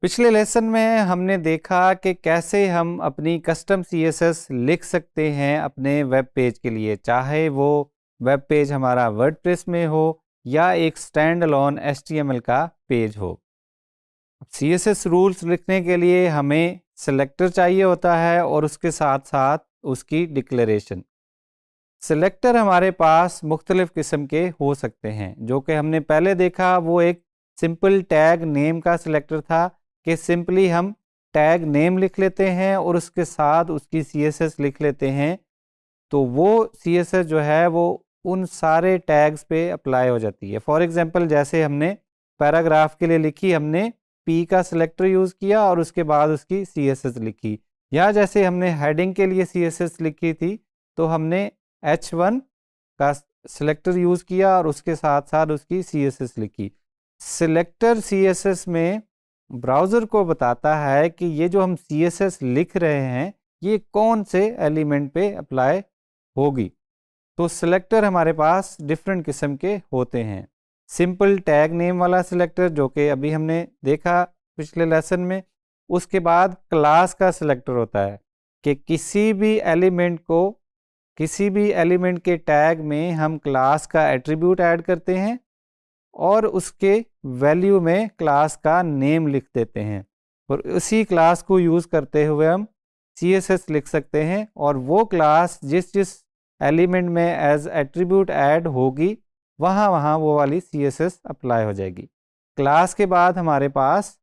पिछले लेसन में हमने देखा कि कैसे हम अपनी कस्टम सीएसएस लिख सकते हैं अपने वेब पेज के लिए, चाहे वो वेब पेज हमारा वर्डप्रेस में हो या एक स्टैंड अलोन एचटीएमएल का पेज हो। सीएसएस रूल्स लिखने के लिए हमें सिलेक्टर चाहिए होता है और उसके साथ साथ उसकी डिक्लेरेशन। सिलेक्टर हमारे पास मुख्तलिफ किस्म के हो सकते हैं। जो कि हमने पहले देखा वो एक सिंपल टैग नेम का सिलेक्टर था कि सिंपली हम टैग नेम लिख लेते हैं और उसके साथ उसकी सीएसएस लिख लेते हैं, तो वो सीएसएस जो है वो उन सारे टैग्स पे अप्लाई हो जाती है। फॉर एग्जांपल जैसे हमने पैराग्राफ के लिए लिखी, हमने पी का सिलेक्टर यूज़ किया और उसके बाद उसकी सीएसएस लिखी, या जैसे हमने हेडिंग के लिए सीएसएस लिखी थी तो हमने H1 का सिलेक्टर यूज़ किया और उसके साथ साथ उसकी सीएसएस लिखी। सिलेक्टर सीएसएस में ब्राउज़र को बताता है कि ये जो हम सीएसएस लिख रहे हैं ये कौन से एलिमेंट पे अप्लाई होगी। तो सिलेक्टर हमारे पास डिफरेंट किस्म के होते हैं। सिंपल टैग नेम वाला सिलेक्टर जो कि अभी हमने देखा पिछले लेसन में। उसके बाद क्लास का सिलेक्टर होता है कि किसी भी एलिमेंट के टैग में हम क्लास का एट्रीब्यूट ऐड करते हैं और उसके वैल्यू में क्लास का नेम लिख देते हैं, और उसी क्लास को यूज़ करते हुए हम सीएसएस लिख सकते हैं, और वो क्लास जिस जिस एलिमेंट में एज एट्रीब्यूट ऐड होगी वहाँ वहाँ वो वाली सीएसएस अप्लाई हो जाएगी। क्लास के बाद हमारे पास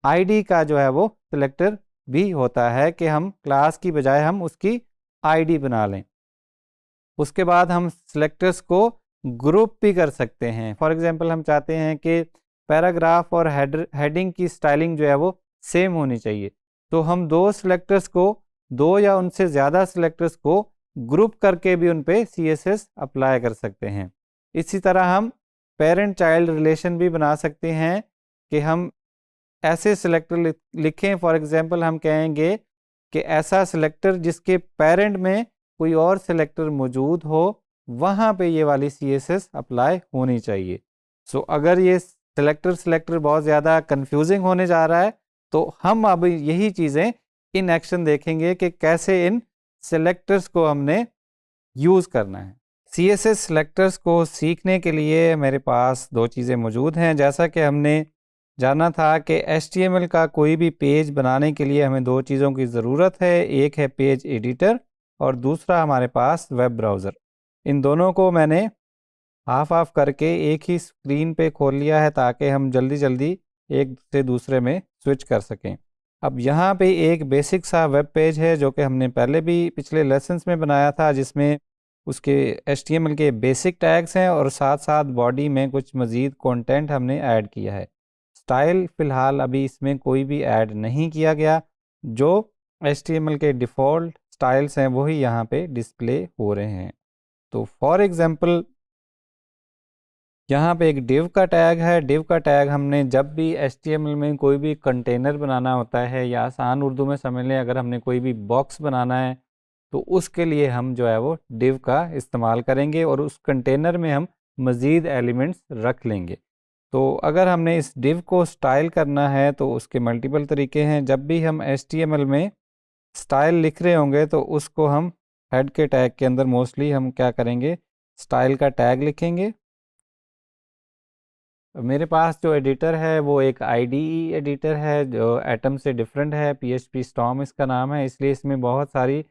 आईडी का जो है वो सिलेक्टर भी होता है कि हम क्लास की बजाय हम उसकी आईडी बना लें। उसके बाद हम सिलेक्टर्स को ग्रुप भी कर सकते हैं। फॉर एग्जांपल हम चाहते हैं कि पैराग्राफ और हेडिंग की स्टाइलिंग जो है वो सेम होनी चाहिए, तो हम दो या उनसे ज़्यादा सिलेक्टर्स को ग्रुप करके भी उन पे सीएसएस अप्लाई कर सकते हैं। इसी तरह हम पेरेंट चाइल्ड रिलेशन भी बना सकते हैं कि हम ऐसे सिलेक्टर लिखें। फॉर एग्जांपल हम कहेंगे कि ऐसा सिलेक्टर जिसके पेरेंट में कोई और सिलेक्टर मौजूद हो, वहाँ पे ये वाली सीएसएस अप्लाई होनी चाहिए। सो अगर ये सिलेक्टर बहुत ज़्यादा कंफ्यूजिंग होने जा रहा है तो हम अब यही चीज़ें इन एक्शन देखेंगे कि कैसे इन सिलेक्टर्स को हमने यूज़ करना है। सीएसएस सिलेक्टर्स को सीखने के लिए मेरे पास दो चीज़ें मौजूद हैं। जैसा कि हमने जाना था कि एचटीएमएल का कोई भी पेज बनाने के लिए हमें दो चीज़ों की ज़रूरत है, एक है पेज एडिटर और दूसरा हमारे पास वेब ब्राउज़र। इन दोनों को मैंने हाफ करके एक ही स्क्रीन पे खोल लिया है ताकि हम जल्दी जल्दी एक से दूसरे में स्विच कर सकें। अब यहाँ पे एक बेसिक सा वेब पेज है जो कि हमने पहले भी पिछले लेसन्स में बनाया था, जिसमें उसके HTML के बेसिक टैग्स हैं और साथ साथ बॉडी में कुछ मज़ीद कंटेंट हमने ऐड किया है। स्टाइल फ़िलहाल अभी इसमें कोई भी ऐड नहीं किया गया, जो HTML के डिफ़ॉल्ट स्टाइल्स हैं वही यहाँ पे डिस्प्ले हो रहे हैं। तो फॉर एग्ज़ाम्पल यहाँ पे एक डिव का टैग है। डिव का टैग हमने जब भी HTML में कोई भी कंटेनर बनाना होता है, या आसान उर्दू में समझ लें अगर हमने कोई भी बॉक्स बनाना है तो उसके लिए हम जो है वो डिव का इस्तेमाल करेंगे और उस कंटेनर में हम मज़ीद एलिमेंट्स रख लेंगे। तो अगर हमने इस डिव को स्टाइल करना है तो उसके मल्टीपल तरीके हैं। जब भी हम HTML में स्टाइल लिख रहे होंगे तो उसको हम हेड के टैग के अंदर मोस्टली हम क्या करेंगे, स्टाइल का टैग लिखेंगे। मेरे पास जो एडिटर है वो एक IDE एडिटर है जो एटम से डिफरेंट है। PHP स्टॉर्म इसका नाम है, इसलिए इसमें बहुत सारी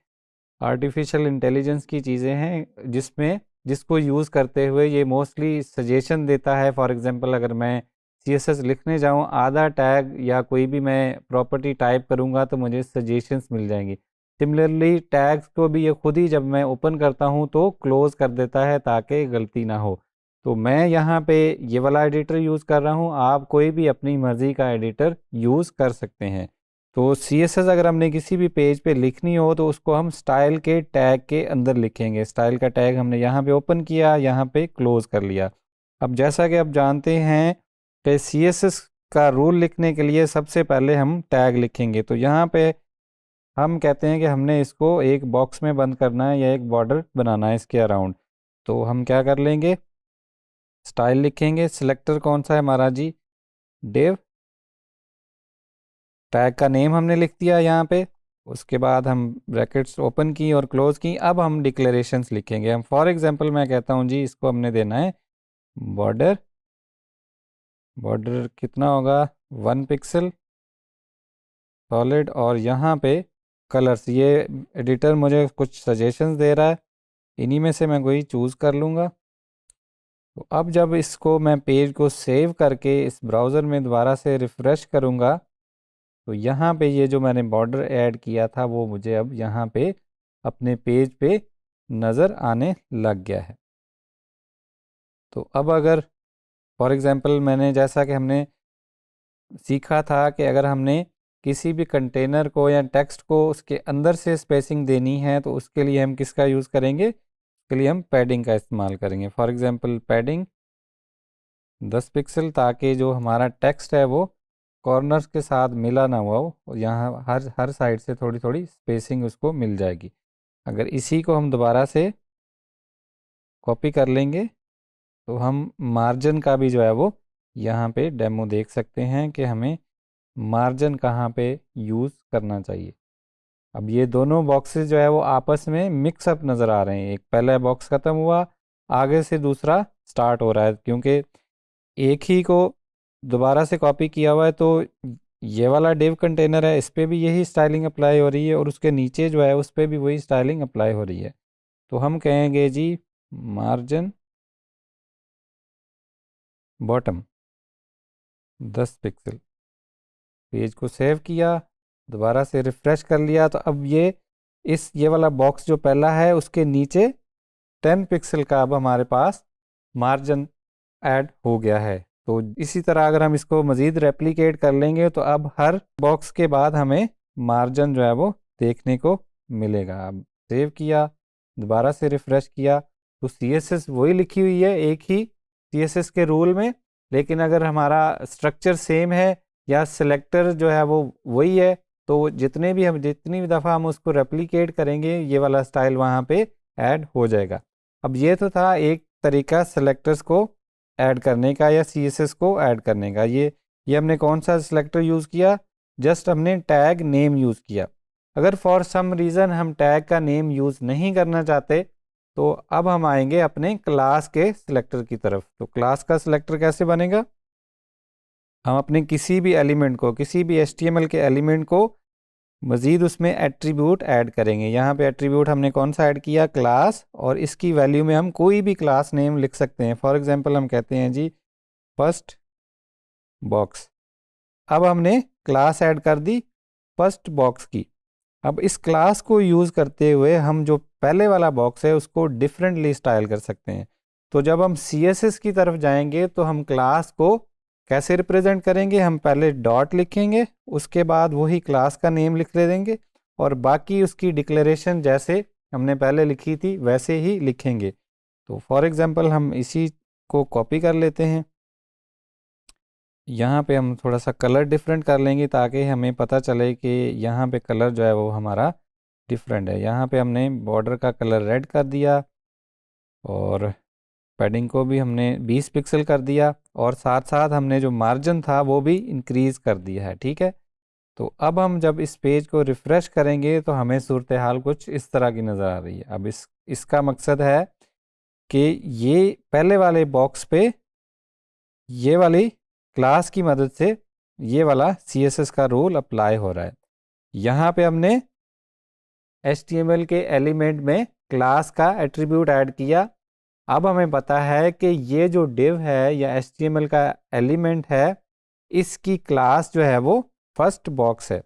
आर्टिफिशियल इंटेलिजेंस की चीज़ें हैं जिसको यूज़ करते हुए ये मोस्टली सजेशन देता है। फॉर एग्जांपल अगर मैं CSS लिखने जाऊँ, आधा टैग या कोई भी मैं प्रॉपर्टी टाइप करूँगा तो मुझे सजेशंस मिल जाएंगी। सिमिलरली टैग्स को भी ये खुद ही जब मैं ओपन करता हूँ तो क्लोज़ कर देता है ताकि गलती ना हो। तो मैं यहाँ पे ये वाला एडिटर यूज़ कर रहा हूँ, आप कोई भी अपनी मर्ज़ी का एडिटर यूज़ कर सकते हैं। तो CSS अगर हमने किसी भी पेज पे लिखनी हो तो उसको हम स्टाइल के टैग के अंदर लिखेंगे। स्टाइल का टैग हमने यहाँ पे ओपन किया, यहाँ पे क्लोज़ कर लिया। अब जैसा कि आप जानते हैं कि CSS का रूल लिखने के लिए सबसे पहले हम टैग लिखेंगे। तो यहाँ पे हम कहते हैं कि हमने इसको एक बॉक्स में बंद करना है या एक बॉर्डर बनाना है इसके अराउंड। तो हम क्या कर लेंगे, स्टाइल लिखेंगे। सिलेक्टर कौन सा है हमारा जी, डिव। टैग का नेम हमने लिख दिया यहाँ पे, उसके बाद हम ब्रैकेट्स ओपन की और क्लोज की। अब हम डिक्लेरेशंस लिखेंगे। हम फॉर एग्जांपल मैं कहता हूँ जी इसको हमने देना है बॉर्डर, बॉर्डर कितना होगा 1 पिक्सल सॉलिड, और यहाँ पे कलर्स, ये एडिटर मुझे कुछ सजेशंस दे रहा है, इन्हीं में से मैं कोई चूज़ कर लूँगा। तो अब जब इसको मैं पेज को सेव करके इस ब्राउज़र में दोबारा से रिफ़्रेश करूँगा तो यहाँ पे ये जो मैंने बॉर्डर ऐड किया था वो मुझे अब यहाँ पे अपने पेज पे नज़र आने लग गया है। तो अब अगर फॉर एग्ज़ाम्पल मैंने जैसा कि हमने सीखा था कि अगर हमने किसी भी कंटेनर को या टेक्स्ट को उसके अंदर से स्पेसिंग देनी है तो उसके लिए हम किसका यूज़ करेंगे, उसके लिए हम पैडिंग का इस्तेमाल करेंगे। फॉर एग्ज़ाम्पल पैडिंग 10 पिक्सल, ताकि जो हमारा टेक्स्ट है वो कॉर्नर्स के साथ मिला ना हुआ हो और यहाँ हर साइड से थोड़ी थोड़ी स्पेसिंग उसको मिल जाएगी। अगर इसी को हम दोबारा से कॉपी कर लेंगे तो हम मार्जिन का भी जो है वो यहाँ पे डेमो देख सकते हैं कि हमें मार्जिन कहाँ पे यूज़ करना चाहिए। अब ये दोनों बॉक्सेस जो है वो आपस में मिक्सअप नज़र आ रहे हैं, एक पहला बॉक्स ख़त्म हुआ, आगे से दूसरा स्टार्ट हो रहा है, क्योंकि एक ही को दोबारा से कॉपी किया हुआ है। तो ये वाला डिव कंटेनर है, इस पर भी यही स्टाइलिंग अप्लाई हो रही है और उसके नीचे जो है उस पर भी वही स्टाइलिंग अप्लाई हो रही है। तो हम कहेंगे जी मार्जिन बॉटम 10 पिक्सल, पेज को सेव किया, दोबारा से रिफ़्रेश कर लिया, तो अब ये वाला बॉक्स जो पहला है उसके नीचे 10 पिक्सल का अब हमारे पास मार्जिन ऐड हो गया है। तो इसी तरह अगर हम इसको मज़ीद रेप्लिकेट कर लेंगे तो अब हर बॉक्स के बाद हमें मार्जिन जो है वो देखने को मिलेगा। अब सेव किया, दोबारा से रिफ़्रेश किया, तो CSS वही लिखी हुई है एक ही CSS के रूल में, लेकिन अगर हमारा स्ट्रक्चर सेम है या सिलेक्टर जो है वो वही है तो जितनी भी दफ़ा हम उसको रेप्लिकेट करेंगे ये वाला स्टाइल वहाँ पे ऐड हो जाएगा। अब ये तो था एक तरीका सेलेक्टर्स को ऐड करने का या CSS को ऐड करने का। ये हमने कौन सा सिलेक्टर यूज़ किया, जस्ट हमने टैग नेम यूज़ किया। अगर फॉर सम रीज़न हम टैग का नेम यूज़ नहीं करना चाहते तो अब हम आएंगे अपने क्लास के सिलेक्टर की तरफ। तो क्लास का सिलेक्टर कैसे बनेगा, हम अपने किसी भी एलिमेंट को, किसी भी HTML के एलिमेंट को मज़ीद उसमें एट्रीब्यूट ऐड करेंगे। यहाँ पे एट्रीब्यूट हमने कौन सा ऐड किया, क्लास, और इसकी वैल्यू में हम कोई भी क्लास नेम लिख सकते हैं। फॉर एग्जांपल हम कहते हैं जी फर्स्ट बॉक्स। अब हमने क्लास ऐड कर दी फर्स्ट बॉक्स की। अब इस क्लास को यूज़ करते हुए हम जो पहले वाला बॉक्स है उसको डिफरेंटली स्टाइल कर सकते हैं। तो जब हम CSS की तरफ जाएंगे तो हम क्लास को कैसे रिप्रेजेंट करेंगे, हम पहले डॉट लिखेंगे, उसके बाद वही क्लास का नेम लिख ले देंगे और बाकी उसकी डिक्लेरेशन जैसे हमने पहले लिखी थी वैसे ही लिखेंगे। तो फॉर एग्जांपल हम इसी को कॉपी कर लेते हैं, यहाँ पे हम थोड़ा सा कलर डिफरेंट कर लेंगे ताकि हमें पता चले कि यहाँ पे कलर जो है वो हमारा डिफरेंट है। यहाँ पे हमने बॉर्डर का कलर रेड कर दिया और पैडिंग को भी हमने 20 पिक्सल कर दिया और साथ साथ हमने जो मार्जिन था वो भी इंक्रीज़ कर दिया है। ठीक है, तो अब हम जब इस पेज को रिफ़्रेश करेंगे तो हमें सूरत हाल कुछ इस तरह की नज़र आ रही है। अब इसका मकसद है कि ये पहले वाले बॉक्स पे ये वाली क्लास की मदद से ये वाला CSS का रूल अप्लाई हो रहा है। यहाँ पे हमने HTML के एलिमेंट में क्लास का एट्रीब्यूट ऐड किया। अब हमें पता है कि ये जो div है या HTML का एलिमेंट है इसकी क्लास जो है वो फर्स्ट बॉक्स है।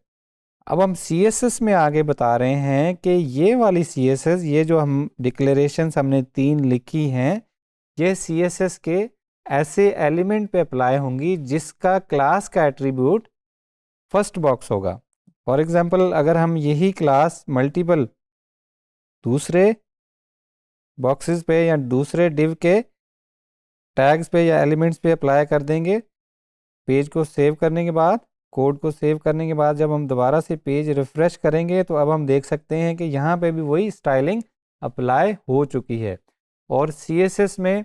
अब हम CSS में आगे बता रहे हैं कि ये वाली CSS, ये जो हम डिक्लेरेशंस हमने 3 लिखी हैं, ये CSS के ऐसे एलिमेंट पे अप्लाई होंगी जिसका क्लास का एट्रीब्यूट फर्स्ट बॉक्स होगा। फॉर एग्जांपल अगर हम यही क्लास मल्टीपल दूसरे बॉक्सेस पे या दूसरे डिव के टैग्स पे या एलिमेंट्स पे अप्लाई कर देंगे, पेज को सेव करने के बाद, कोड को सेव करने के बाद जब हम दोबारा से पेज रिफ़्रेश करेंगे तो अब हम देख सकते हैं कि यहाँ पे भी वही स्टाइलिंग अप्लाई हो चुकी है। और CSS में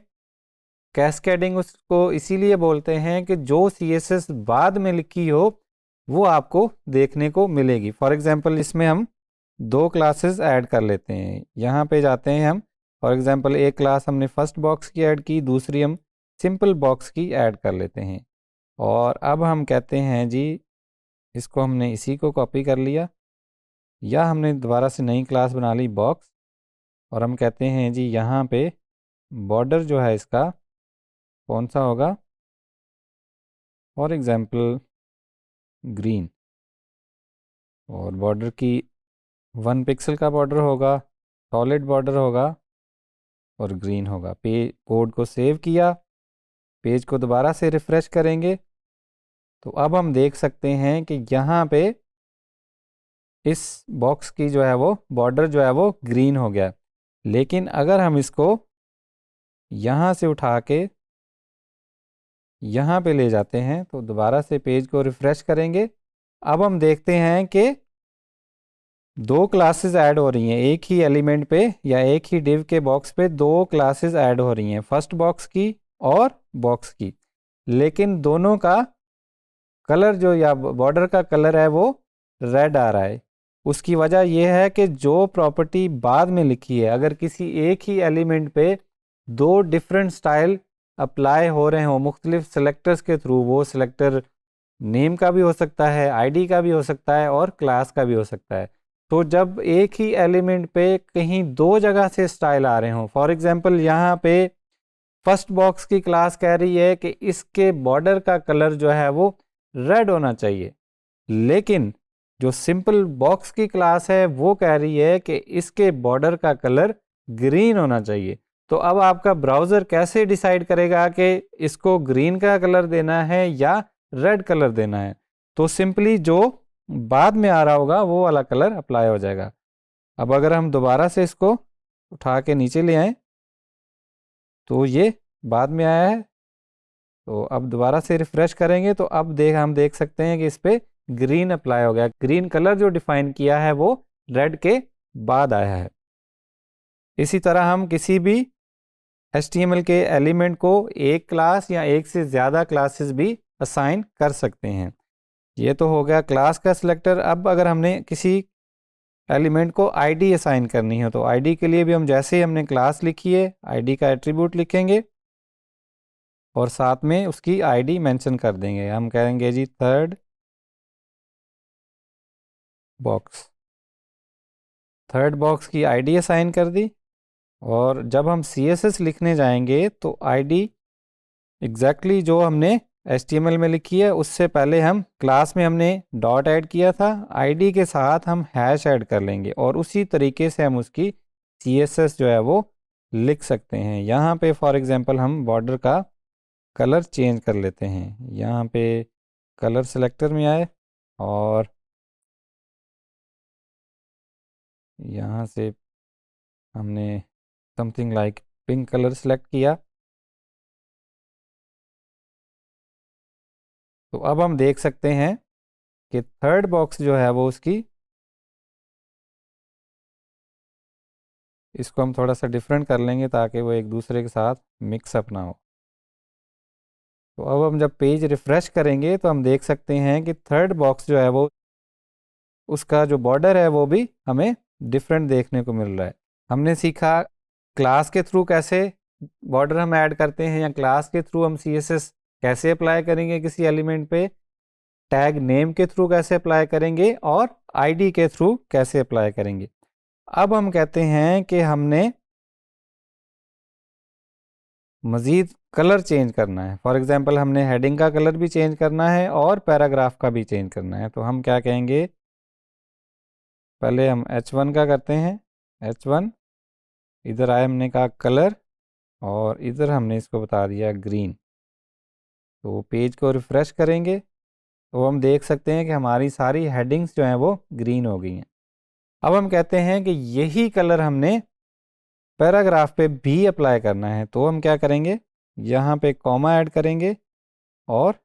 कैस्केडिंग उसको इसीलिए बोलते हैं कि जो CSS बाद में लिखी हो वो आपको देखने को मिलेगी। फॉर एग्जांपल इसमें हम दो क्लासेस ऐड कर लेते हैं। यहाँ पे जाते हैं हम, फॉर एग्जांपल एक क्लास हमने फर्स्ट बॉक्स की ऐड की, दूसरी हम सिंपल बॉक्स की ऐड कर लेते हैं। और अब हम कहते हैं जी, इसको हमने इसी को कॉपी कर लिया, या हमने दोबारा से नई क्लास बना ली बॉक्स, और हम कहते हैं जी यहाँ पे बॉर्डर जो है इसका कौन सा होगा, फॉर एग्जांपल ग्रीन, और बॉर्डर की 1 पिक्सल का बॉर्डर होगा, सॉलिड बॉर्डर होगा और ग्रीन होगा। कोड को सेव किया, पेज को दोबारा से रिफ़्रेश करेंगे तो अब हम देख सकते हैं कि यहाँ पे इस बॉक्स की जो है वो बॉर्डर जो है वो ग्रीन हो गया। लेकिन अगर हम इसको यहाँ से उठा के यहाँ पे ले जाते हैं तो दोबारा से पेज को रिफ़्रेश करेंगे, अब हम देखते हैं कि दो क्लासेस ऐड हो रही हैं एक ही एलिमेंट पे, या एक ही डिव के बॉक्स पे दो क्लासेस ऐड हो रही हैं, फर्स्ट बॉक्स की और बॉक्स की। लेकिन दोनों का कलर जो या बॉर्डर का कलर है वो रेड आ रहा है। उसकी वजह यह है कि जो प्रॉपर्टी बाद में लिखी है, अगर किसी एक ही एलिमेंट पे दो डिफरेंट स्टाइल अप्लाई हो रहे हो मुख्तलिफ सेलेक्टर्स के थ्रू, वो सेलेक्टर नेम का भी हो सकता है, आईडी का भी हो सकता है और क्लास का भी हो सकता है। तो जब एक ही एलिमेंट पे कहीं दो जगह से स्टाइल आ रहे हों, फॉर एग्जांपल यहाँ पे फर्स्ट बॉक्स की क्लास कह रही है कि इसके बॉर्डर का कलर जो है वो रेड होना चाहिए, लेकिन जो सिंपल बॉक्स की क्लास है वो कह रही है कि इसके बॉर्डर का कलर ग्रीन होना चाहिए। तो अब आपका ब्राउज़र कैसे डिसाइड करेगा कि इसको ग्रीन का कलर देना है या रेड कलर देना है? तो सिंपली जो बाद में आ रहा होगा वो वाला कलर अप्लाई हो जाएगा। अब अगर हम दोबारा से इसको उठा के नीचे ले आएँ तो ये बाद में आया है, तो अब दोबारा से रिफ़्रेश करेंगे तो अब हम देख सकते हैं कि इस पे ग्रीन अप्लाई हो गया। ग्रीन कलर जो डिफ़ाइन किया है वो रेड के बाद आया है। इसी तरह हम किसी भी HTML के एलिमेंट को एक क्लास या एक से ज़्यादा क्लासेस भी असाइन कर सकते हैं। ये तो हो गया क्लास का सिलेक्टर। अब अगर हमने किसी एलिमेंट को आईडी असाइन करनी है तो आईडी के लिए भी हम जैसे ही हमने क्लास लिखी है आईडी का एट्रीब्यूट लिखेंगे और साथ में उसकी आईडी मेंशन कर देंगे। हम कहेंगे जी थर्ड बॉक्स की आईडी असाइन कर दी। और जब हम CSS लिखने जाएंगे तो आईडी एग्जैक्टली जो हमने HTML में लिखी है उससे पहले हम क्लास में हमने डॉट ऐड किया था, आईडी के साथ हम हैश ऐड कर लेंगे और उसी तरीके से हम उसकी CSS जो है वो लिख सकते हैं। यहाँ पे फॉर एग्जांपल हम बॉर्डर का कलर चेंज कर लेते हैं। यहाँ पे कलर सेलेक्टर में आए और यहाँ से हमने something like pink colour select किया। तो अब हम देख सकते हैं कि थर्ड बॉक्स जो है वो उसकी, इसको हम थोड़ा सा डिफरेंट कर लेंगे ताकि वो एक दूसरे के साथ मिक्सअप ना हो। तो अब हम जब पेज रिफ़्रेश करेंगे तो हम देख सकते हैं कि थर्ड बॉक्स जो है वो उसका जो बॉर्डर है वो भी हमें डिफरेंट देखने को मिल रहा है। हमने सीखा क्लास के थ्रू कैसे बॉर्डर हम ऐड करते हैं या क्लास के थ्रू हम CSS कैसे अप्लाई करेंगे किसी एलिमेंट पे, टैग नेम के थ्रू कैसे अप्लाई करेंगे और आईडी के थ्रू कैसे अप्लाई करेंगे। अब हम कहते हैं कि हमने मज़ीद कलर चेंज करना है। फॉर एग्जांपल हमने हेडिंग का कलर भी चेंज करना है और पैराग्राफ का भी चेंज करना है। तो हम क्या कहेंगे, पहले हम H1 का करते हैं। H1 इधर आए, हमने कहा कलर और इधर हमने इसको बता दिया ग्रीन। तो पेज को रिफ़्रेश करेंगे तो हम देख सकते हैं कि हमारी सारी हेडिंग्स जो हैं वो ग्रीन हो गई हैं। अब हम कहते हैं कि यही कलर हमने पैराग्राफ पे भी अप्लाई करना है। तो हम क्या करेंगे, यहाँ पे कॉमा ऐड करेंगे और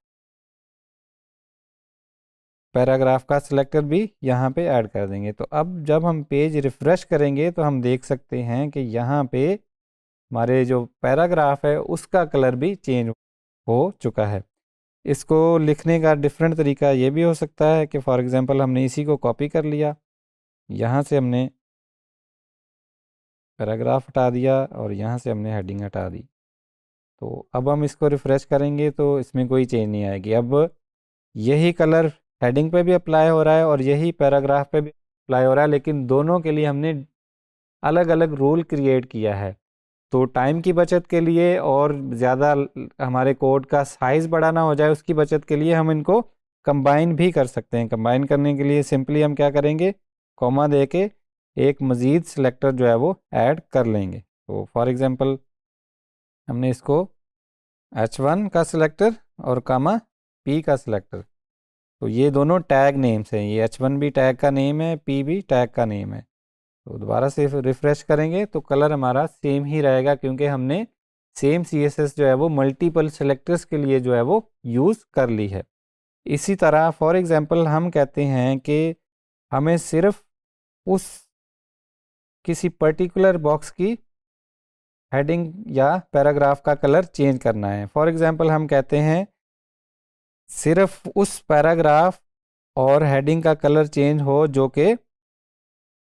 पैराग्राफ का सिलेक्टर भी यहाँ पे ऐड कर देंगे। तो अब जब हम पेज रिफ़्रेश करेंगे तो हम देख सकते हैं कि यहाँ पे हमारे जो पैराग्राफ है उसका कलर भी चेंज हो चुका है। इसको लिखने का डिफरेंट तरीका ये भी हो सकता है कि फॉर एग्ज़ाम्पल हमने इसी को कॉपी कर लिया, यहाँ से हमने पैराग्राफ हटा दिया और यहाँ से हमने हेडिंग हटा दी। तो अब हम इसको रिफ़्रेश करेंगे तो इसमें कोई चेंज नहीं आएगी। अब यही कलर हेडिंग पे भी अप्लाई हो रहा है और यही पैराग्राफ पे भी अप्लाई हो रहा है, लेकिन दोनों के लिए हमने अलग अलग रूल क्रिएट किया है। तो टाइम की बचत के लिए और ज़्यादा हमारे कोड का साइज़ बड़ा ना हो जाए उसकी बचत के लिए हम इनको कंबाइन भी कर सकते हैं। कंबाइन करने के लिए सिंपली हम क्या करेंगे, कॉमा दे के एक मज़ीद सिलेक्टर जो है वो ऐड कर लेंगे। तो फॉर एग्ज़ाम्पल हमने इसको H1 का सिलेक्टर और कामा P का सिलेक्टर, तो ये दोनों टैग नेम्स हैं, ये H1 भी टैग का नेम है, P भी टैग का नेम है। तो दोबारा से रिफ़्रेश करेंगे तो कलर हमारा सेम ही रहेगा, क्योंकि हमने सेम CSS जो है वो मल्टीपल सेलेक्टर्स के लिए जो है वो यूज़ कर ली है। इसी तरह फॉर एग्ज़ाम्पल हम कहते हैं कि हमें सिर्फ उस किसी पर्टिकुलर बॉक्स की हेडिंग या पैराग्राफ का कलर चेंज करना है। फॉर एग्ज़ाम्पल हम कहते हैं सिर्फ उस पैराग्राफ और हेडिंग का कलर चेंज हो जो कि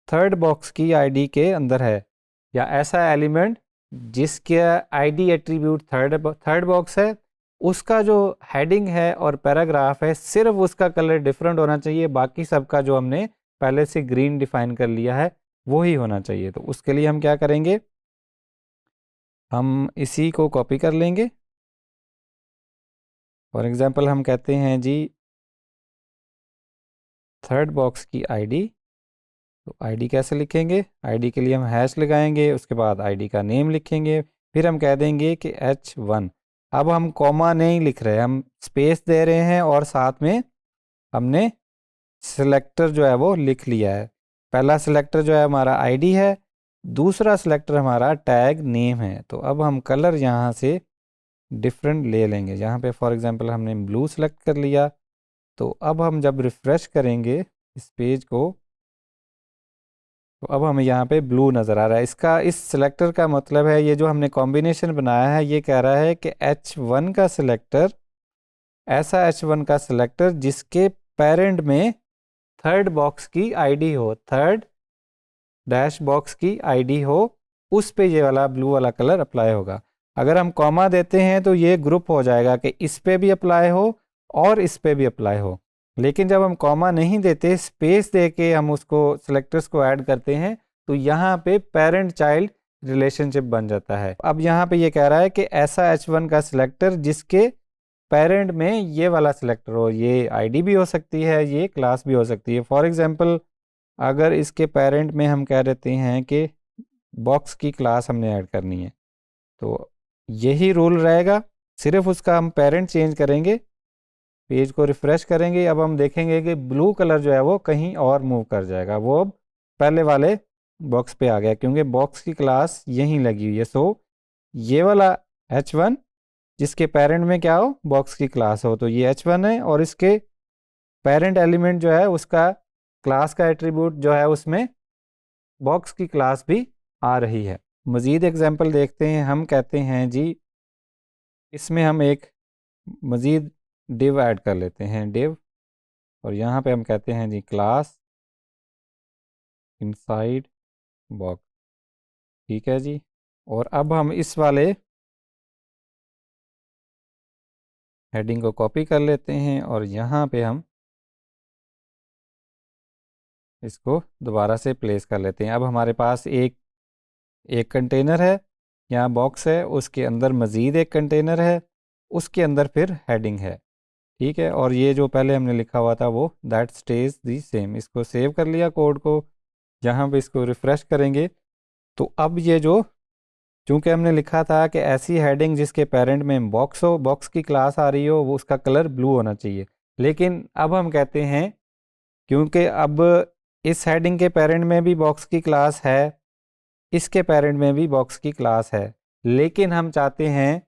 थर्ड बॉक्स की आईडी के अंदर है, या ऐसा एलिमेंट जिसके आईडी एट्रीब्यूट थर्ड बॉक्स है, उसका जो हेडिंग है और पैराग्राफ है सिर्फ उसका कलर डिफरेंट होना चाहिए, बाकी सबका जो हमने पहले से ग्रीन डिफाइन कर लिया है वो ही होना चाहिए। तो उसके लिए हम क्या करेंगे, हम इसी को कॉपी कर लेंगे। फॉर एग्ज़ाम्पल हम कहते हैं जी थर्ड बॉक्स की आईडी, तो आईडी कैसे लिखेंगे, आईडी के लिए हम हैश लगाएंगे, उसके बाद आईडी का नेम लिखेंगे, फिर हम कह देंगे कि H1। अब हम कॉमा नहीं लिख रहे, हम स्पेस दे रहे हैं और साथ में हमने सिलेक्टर जो है वो लिख लिया है। पहला सिलेक्टर जो है हमारा आईडी है, दूसरा सिलेक्टर हमारा टैग नेम है। तो अब हम कलर यहाँ से डिफरेंट ले लेंगे, यहाँ पे फॉर एग्ज़ाम्पल हमने ब्लू सेलेक्ट कर लिया। तो अब हम जब रिफ़्रेश करेंगे इस पेज को तो अब हमें यहाँ पे ब्लू नज़र आ रहा है। इसका इस सिलेक्टर का मतलब है, ये जो हमने कॉम्बिनेशन बनाया है ये कह रहा है कि H1 का सिलेक्टर, ऐसा H1 का सिलेक्टर जिसके पेरेंट में थर्ड बॉक्स की आईडी हो, थर्ड डैश बॉक्स की आईडी हो, उस पे ये वाला ब्लू वाला कलर अप्लाई होगा। अगर हम कॉमा देते हैं तो ये ग्रुप हो जाएगा कि इस पे भी अप्लाई हो और इस पे भी अप्लाई हो। लेकिन जब हम कॉमा नहीं देते, स्पेस दे के हम उसको सिलेक्टर्स को ऐड करते हैं, तो यहाँ पे पेरेंट चाइल्ड रिलेशनशिप बन जाता है। अब यहाँ पे ये कह रहा है कि ऐसा H1 का सिलेक्टर जिसके पेरेंट में ये वाला सिलेक्टर हो, ये आईडी भी हो सकती है, ये क्लास भी हो सकती है। फॉर एग्जांपल अगर इसके पेरेंट में हम कह देते हैं कि बॉक्स की क्लास हमने ऐड करनी है, तो यही रूल रहेगा, सिर्फ उसका हम पेरेंट चेंज करेंगे। पेज को रिफ़्रेश करेंगे, अब हम देखेंगे कि ब्लू कलर जो है वो कहीं और मूव कर जाएगा, वो अब पहले वाले बॉक्स पे आ गया क्योंकि बॉक्स की क्लास यहीं लगी हुई है। सो ये वाला H1 जिसके पेरेंट में क्या हो, बॉक्स की क्लास हो, तो ये H1 है और इसके पेरेंट एलिमेंट जो है उसका क्लास का एट्रीब्यूट जो है उसमें बॉक्स की क्लास भी आ रही है। मज़ीद एग्जांपल देखते हैं। हम कहते हैं जी इसमें हम एक मज़ीद डिव ऐड कर लेते हैं, डिव, और यहाँ पे हम कहते हैं जी क्लास इनसाइड बॉक्स। ठीक है जी, और अब हम इस वाले हेडिंग को कॉपी कर लेते हैं और यहाँ पे हम इसको दोबारा से प्लेस कर लेते हैं। अब हमारे पास एक कंटेनर है, यहाँ बॉक्स है, उसके अंदर मज़ीद एक कंटेनर है, उसके अंदर फिर हेडिंग है। ठीक है, और ये जो पहले हमने लिखा हुआ था वो दैट स्टेज दी सेम। इसको सेव कर लिया कोड को, यहाँ पे इसको रिफ़्रेश करेंगे तो अब ये जो, चूँकि हमने लिखा था कि ऐसी हेडिंग जिसके पेरेंट में बॉक्स हो, बॉक्स की क्लास आ रही हो, वो उसका कलर ब्लू होना चाहिए। लेकिन अब हम कहते हैं क्योंकि अब इस हेडिंग के पेरेंट में भी बॉक्स की क्लास है, इसके पेरेंट में भी बॉक्स की क्लास है, लेकिन हम चाहते हैं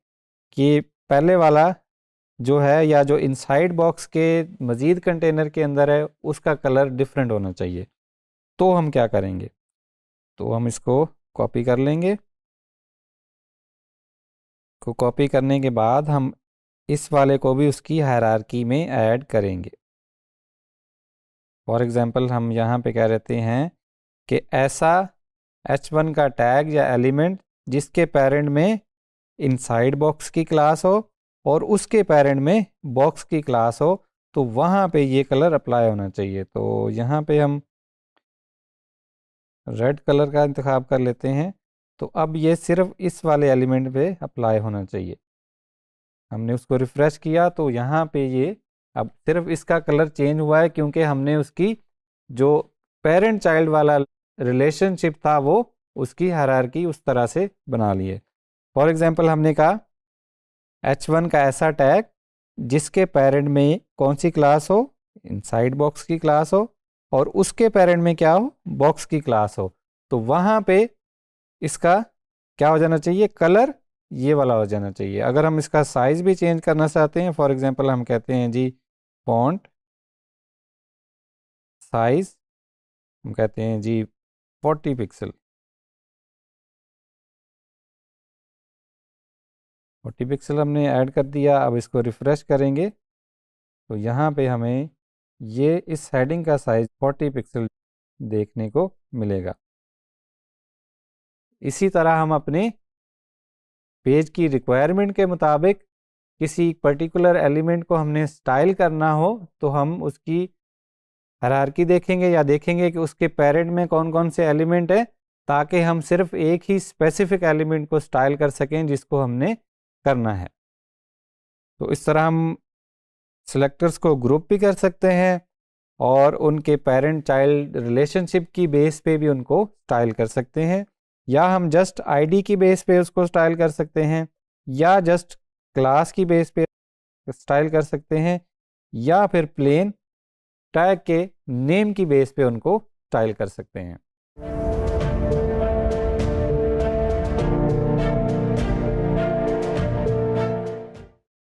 कि पहले वाला जो है या जो इनसाइड बॉक्स के मज़ीद कंटेनर के अंदर है उसका कलर डिफरेंट होना चाहिए। तो हम क्या करेंगे, तो हम इसको कॉपी कर लेंगे। को कॉपी करने के बाद हम इस वाले को भी उसकी हायरार्की में ऐड करेंगे। फॉर एग्जांपल हम यहाँ पे कह रहते हैं कि ऐसा h1 का टैग या एलिमेंट जिसके पेरेंट में इनसाइड बॉक्स की क्लास हो और उसके पेरेंट में बॉक्स की क्लास हो, तो वहाँ पे ये कलर अप्लाई होना चाहिए। तो यहाँ पे हम रेड कलर का इंतखाब कर लेते हैं। तो अब ये सिर्फ इस वाले एलिमेंट पे अप्लाई होना चाहिए। हमने उसको रिफ़्रेश किया तो यहाँ पे ये अब सिर्फ इसका कलर चेंज हुआ है, क्योंकि हमने उसकी जो पेरेंट चाइल्ड वाला रिलेशनशिप था वो उसकी हायरार्की उस तरह से बना ली है। फॉर एग्जांपल हमने कहा h1 का ऐसा टैग जिसके पेरेंट में कौन सी क्लास हो, इनसाइड बॉक्स की क्लास हो, और उसके पेरेंट में क्या हो, बॉक्स की क्लास हो। तो वहाँ पे इसका क्या हो जाना चाहिए, कलर ये वाला हो जाना चाहिए। अगर हम इसका साइज भी चेंज करना चाहते हैं, फॉर एग्जांपल हम कहते हैं जी फॉन्ट साइज, हम कहते हैं जी 40 पिक्सल, 40 पिक्सल हमने ऐड कर दिया। अब इसको रिफ़्रेश करेंगे तो यहाँ पे हमें ये इस हेडिंग का साइज 40 पिक्सल देखने को मिलेगा। इसी तरह हम अपने पेज की रिक्वायरमेंट के मुताबिक किसी पर्टिकुलर एलिमेंट को हमने स्टाइल करना हो तो हम उसकी हायरार्की देखेंगे या देखेंगे कि उसके पेरेंट में कौन कौन से एलिमेंट हैं, ताकि हम सिर्फ एक ही स्पेसिफिक एलिमेंट को स्टाइल कर सकें जिसको हमने करना है। तो इस तरह हम सिलेक्टर्स को ग्रुप भी कर सकते हैं और उनके पेरेंट चाइल्ड रिलेशनशिप की बेस पे भी उनको स्टाइल कर सकते हैं, या हम जस्ट आईडी की बेस पे उसको स्टाइल कर सकते हैं, या जस्ट क्लास की बेस पे स्टाइल कर सकते हैं, या फिर प्लेन टैग के नेम की बेस पे उनको स्टाइल कर सकते हैं।